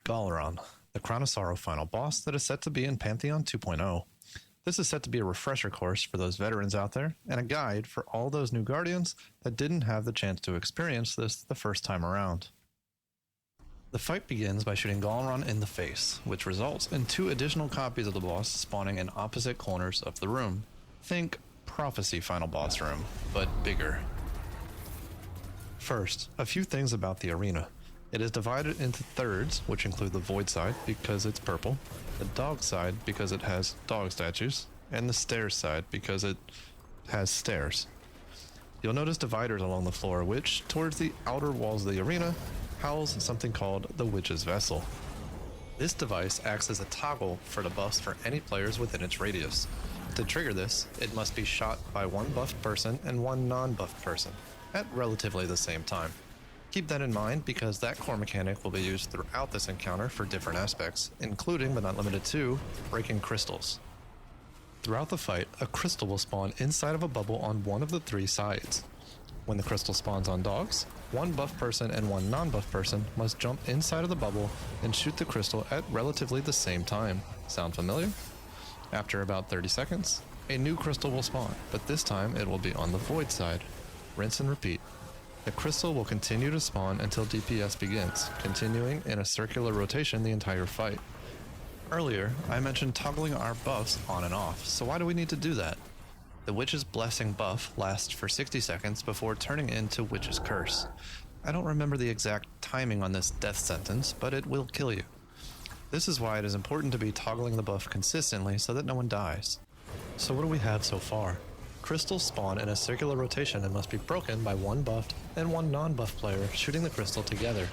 Gahlran, the Crown of Sorrow final boss that is set to be in Pantheon 2.0. This is set to be a refresher course for those veterans out there, and a guide for all those new Guardians that didn't have the chance to experience this the first time around. The fight begins by shooting Gahlran in the face, which results in 2 additional copies of the boss spawning in opposite corners of the room. Think Prophecy final boss room, but bigger. First, a few things about the arena. It is divided into thirds, which include the void side because it's purple, the dog side because it has dog statues, and the stairs side because it has stairs. You'll notice dividers along the floor which, towards the outer walls of the arena, house something called the Witch's Vessel. This device acts as a toggle for the buffs for any players within its radius. To trigger this, it must be shot by one buffed person and one non-buffed person, at relatively the same time. Keep that in mind because that core mechanic will be used throughout this encounter for different aspects, including but not limited to breaking crystals. Throughout the fight, a crystal will spawn inside of a bubble on one of the 3 sides. When the crystal spawns on dogs, one buff person and one non-buff person must jump inside of the bubble and shoot the crystal at relatively the same time. Sound familiar? After about 30 seconds, a new crystal will spawn, but this time it will be on the void side. Rinse and repeat. The crystal will continue to spawn until DPS begins, continuing in a circular rotation the entire fight. Earlier, I mentioned toggling our buffs on and off, so why do we need to do that? The Witch's Blessing buff lasts for 60 seconds before turning into Witch's Curse. I don't remember the exact timing on this death sentence, but it will kill you. This is why it is important to be toggling the buff consistently so that no one dies. So what do we have so far? Crystals spawn in a circular rotation and must be broken by one buffed and one non-buffed player shooting the crystal together.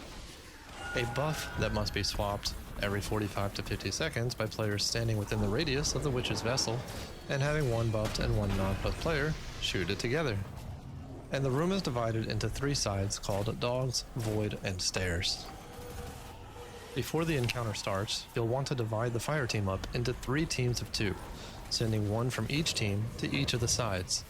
A buff that must be swapped every 45 to 50 seconds by players standing within the radius of the Witch's Vessel and having one buffed and one non-buffed player shoot it together. And the room is divided into 3 sides called dogs, void, and stairs. Before the encounter starts, you'll want to divide the Fireteam up into 3 teams of 2, sending one from each team to each of the sides.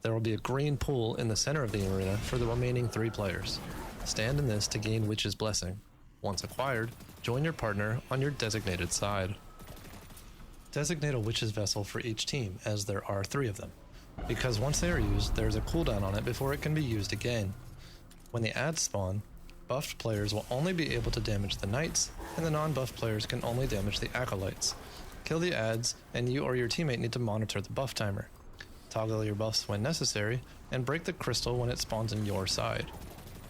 There will be a green pool in the center of the arena for the remaining 3 players. Stand in this to gain Witch's Blessing. Once acquired, join your partner on your designated side. Designate a Witch's Vessel for each team, as there are 3 of them, because once they are used, there is a cooldown on it before it can be used again. When the adds spawn, buffed players will only be able to damage the knights, and the non-buffed players can only damage the acolytes. Kill the adds, and you or your teammate need to monitor the buff timer. Toggle your buffs when necessary, and break the crystal when it spawns in your side.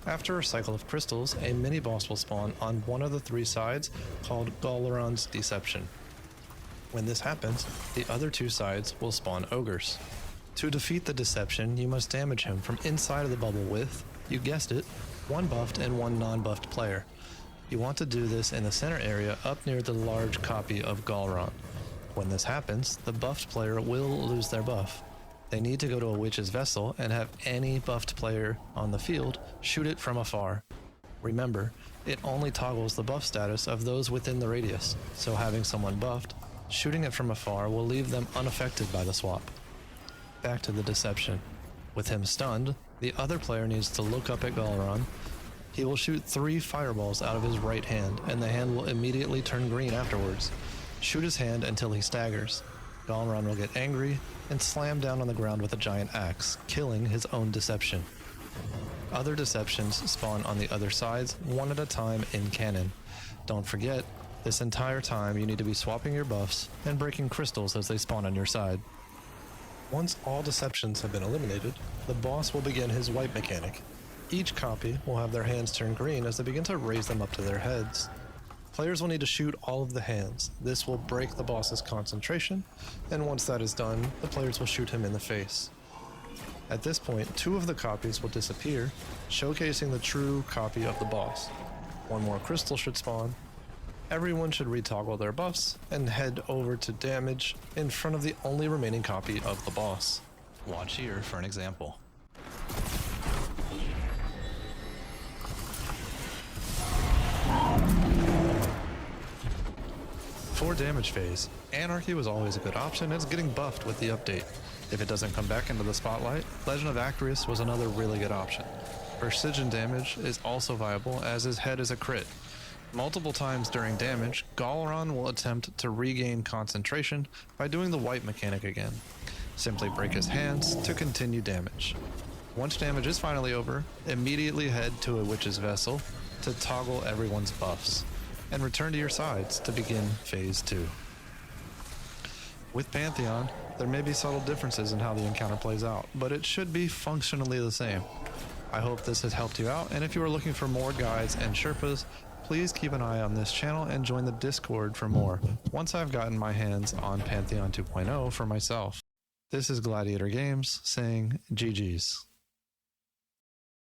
After a cycle of crystals, a mini-boss will spawn on one of the 3 sides called Gahlran's Deception. When this happens, the other 2 sides will spawn ogres. To defeat the Deception, you must damage him from inside of the bubble with, you guessed it, one buffed and one non-buffed player. You want to do this in the center area up near the large copy of Gahlran. When this happens, the buffed player will lose their buff. They need to go to a Witch's Vessel and have any buffed player on the field shoot it from afar. Remember, it only toggles the buff status of those within the radius, so having someone buffed, shooting it from afar will leave them unaffected by the swap. Back to the Deception. With him stunned, the other player needs to look up at Gahlran. He will shoot 3 fireballs out of his right hand, and the hand will immediately turn green afterwards. Shoot his hand until he staggers. Gahlran will get angry and slam down on the ground with a giant axe, killing his own Deception. Other Deceptions spawn on the other sides, one at a time in canon. Don't forget, this entire time you need to be swapping your buffs and breaking crystals as they spawn on your side. Once all Deceptions have been eliminated, the boss will begin his wipe mechanic. Each copy will have their hands turn green as they begin to raise them up to their heads. Players will need to shoot all of the hands. This will break the boss's concentration, and once that is done, the players will shoot him in the face. At this point, 2 of the copies will disappear, showcasing the true copy of the boss. 1 more crystal should spawn. Everyone should retoggle their buffs and head over to damage in front of the only remaining copy of the boss. Watch here for an example. For damage phase, Anarchy was always a good option, and it's getting buffed with the update. If it doesn't come back into the spotlight, Legend of Acreus was another really good option. Precision damage is also viable as his head is a crit. Multiple times during damage, Gahlran will attempt to regain concentration by doing the wipe mechanic again. Simply break his hands to continue damage. Once damage is finally over, immediately head to a witch's vessel to toggle everyone's buffs, and return to your sides to begin phase 2. With Pantheon, there may be subtle differences in how the encounter plays out, but it should be functionally the same. I hope this has helped you out, and if you are looking for more guides and Sherpas, please keep an eye on this channel and join the Discord for more, once I've gotten my hands on Pantheon 2.0 for myself. This is Gladiator Games saying GG's.